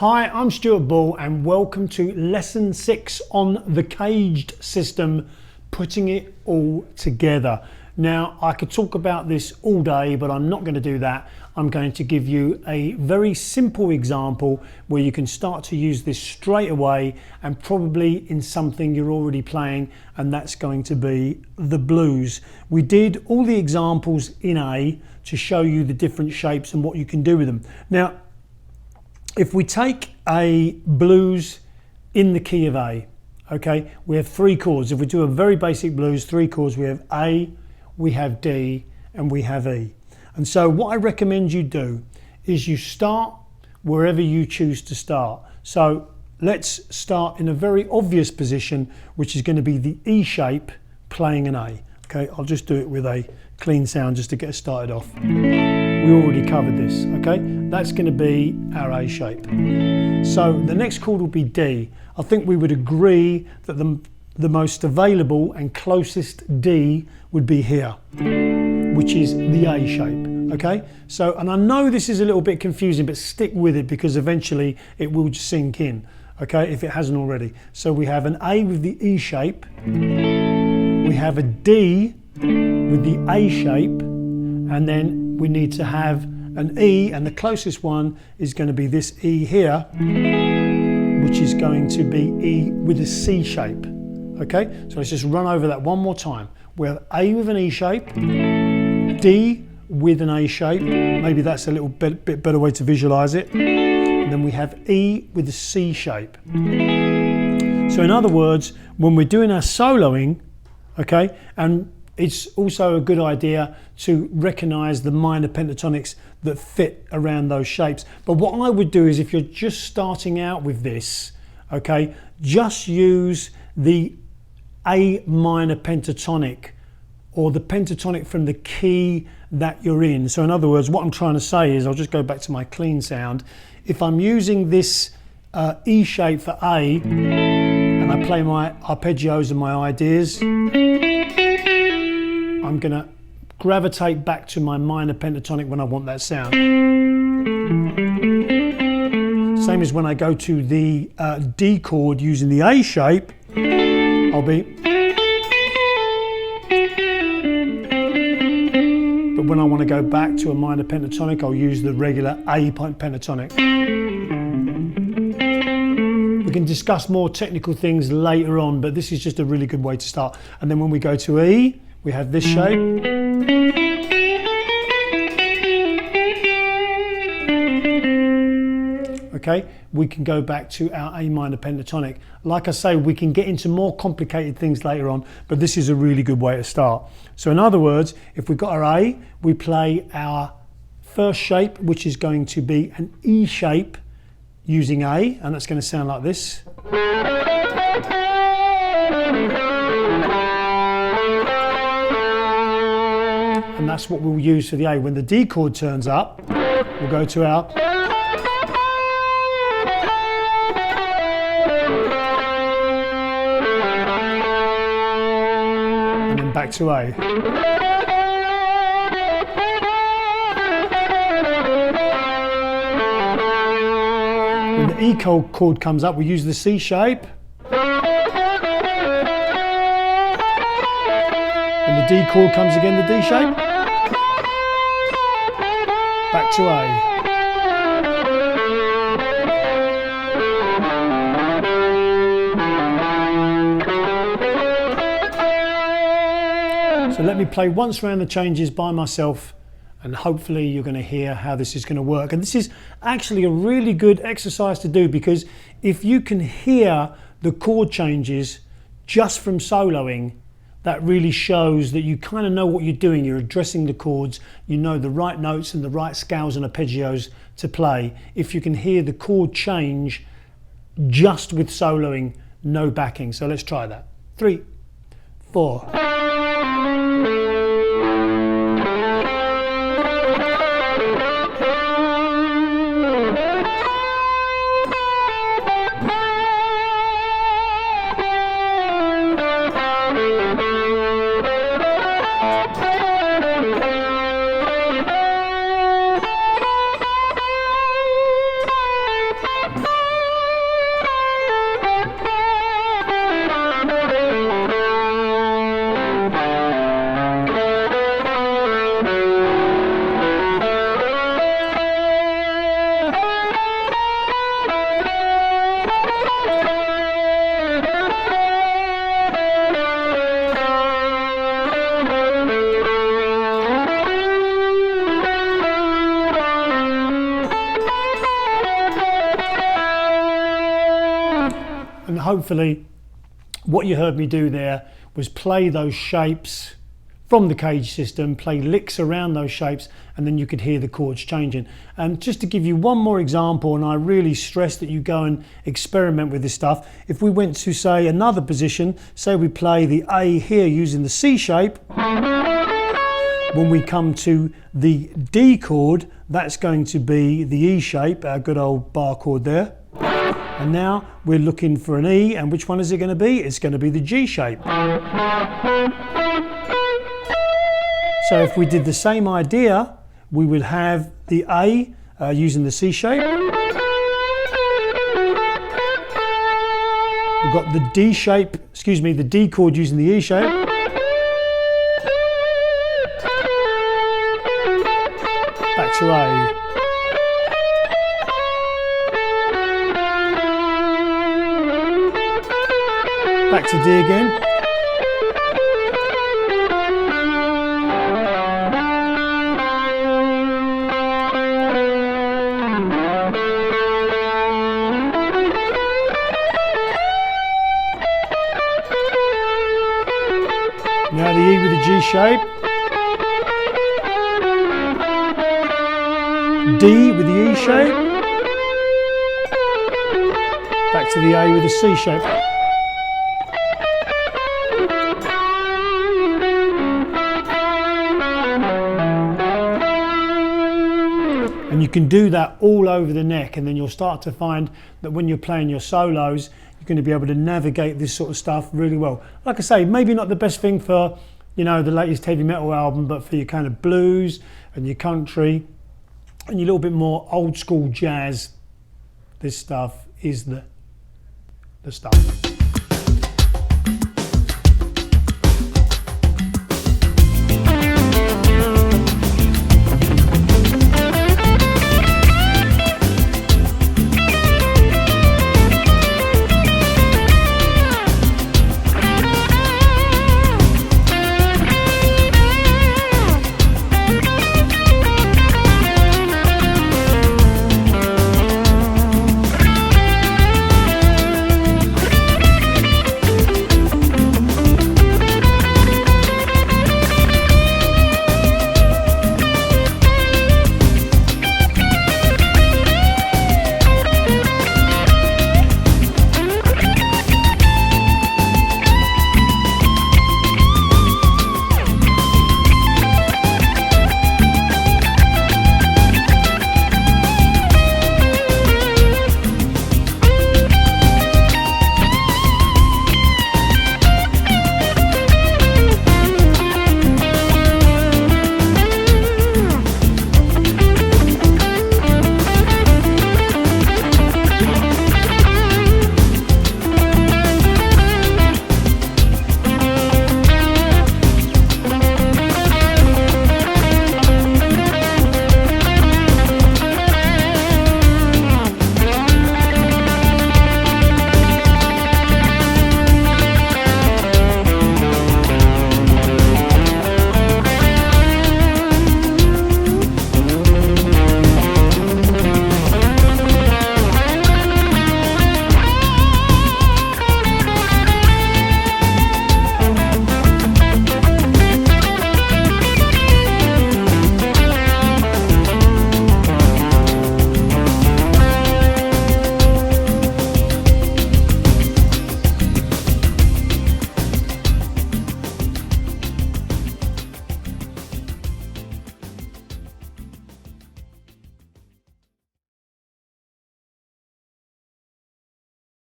Hi, I'm Stuart Ball and welcome to lesson 6 on the CAGED system, putting it all together. Now, I could talk about this all day, but I'm not going to do that. I'm going to give you a very simple example where you can start to use this straight away and probably in something you're already playing, and that's going to be the blues. We did all the examples in A to show you the different shapes and what you can do with them. Now, if we take a blues in the key of A, okay, we have 3 chords. If we do a very basic blues, 3 chords, we have A, we have D, and we have E. And so what I recommend you do is you start wherever you choose to start. So let's start in a very obvious position, which is going to be the E shape playing an A. Okay, I'll just do it with a clean sound just to get us started off. We already covered this, okay? That's going to be our A shape. So the next chord will be D. I think we would agree that the most available and closest D would be here, which is the A shape, okay? So, and I know this is a little bit confusing, but stick with it because eventually it will just sink in, okay, if it hasn't already. So we have an A with the E shape, we have a D with the A shape, and then we need to have an E, and the closest one is going to be this E here, which is going to be E with a C shape. Okay, so let's just run over that one more time. We have A with an E shape, D with an A shape, maybe that's a little bit better way to visualize it, and then we have E with a C shape. So in other words, when we're doing our soloing, okay, and it's also a good idea to recognize the minor pentatonics that fit around those shapes. But what I would do is, if you're just starting out with this, okay, just use the A minor pentatonic or the pentatonic from the key that you're in. So in other words, what I'm trying to say is, I'll just go back to my clean sound. If I'm using this E shape for A and I play my arpeggios and my ideas, I'm going to gravitate back to my minor pentatonic when I want that sound. Same as when I go to the D chord using the A shape, I'll be. But when I want to go back to a minor pentatonic, I'll use the regular A pentatonic. We can discuss more technical things later on, but this is just a really good way to start. And then when we go to E, we have this shape. Okay, we can go back to our A minor pentatonic. Like I say, we can get into more complicated things later on, but this is a really good way to start. So in other words, if we've got our A, we play our first shape, which is going to be an E shape using A, and that's going to sound like this. And that's what we'll use for the A. When the D chord turns up, we'll go to our, and then back to A. When the E chord comes up, we use the C shape. When the D chord comes again, the D shape. Back to A. So let me play once around the changes by myself, and hopefully you're going to hear how this is going to work. And this is actually a really good exercise to do, because if you can hear the chord changes just from soloing, that really shows that you kind of know what you're doing. You're addressing the chords, you know the right notes and the right scales and arpeggios to play. If you can hear the chord change just with soloing, no backing. So let's try that. 3, 4. hopefully what you heard me do there was play those shapes from the CAGED system, play licks around those shapes, and then you could hear the chords changing. And just to give you one more example, and I really stress that you go and experiment with this stuff, if we went to, say, another position, say we play the A here using the C shape, when we come to the D chord, that's going to be the E shape, our good old bar chord there. And now we're looking for an E, and which one is it going to be? It's going to be the G shape. So if we did the same idea, we would have the A using the C shape. We've got the D shape, excuse me, the D chord using the E shape. Back to A. Back to D again. Now the E with the G shape. D with the E shape. Back to the A with the C shape. And you can do that all over the neck, and then you'll start to find that when you're playing your solos, you're going to be able to navigate this sort of stuff really well. Like I say, maybe not the best thing for, you know, the latest heavy metal album, but for your kind of blues and your country and your little bit more old school jazz, this stuff is the stuff.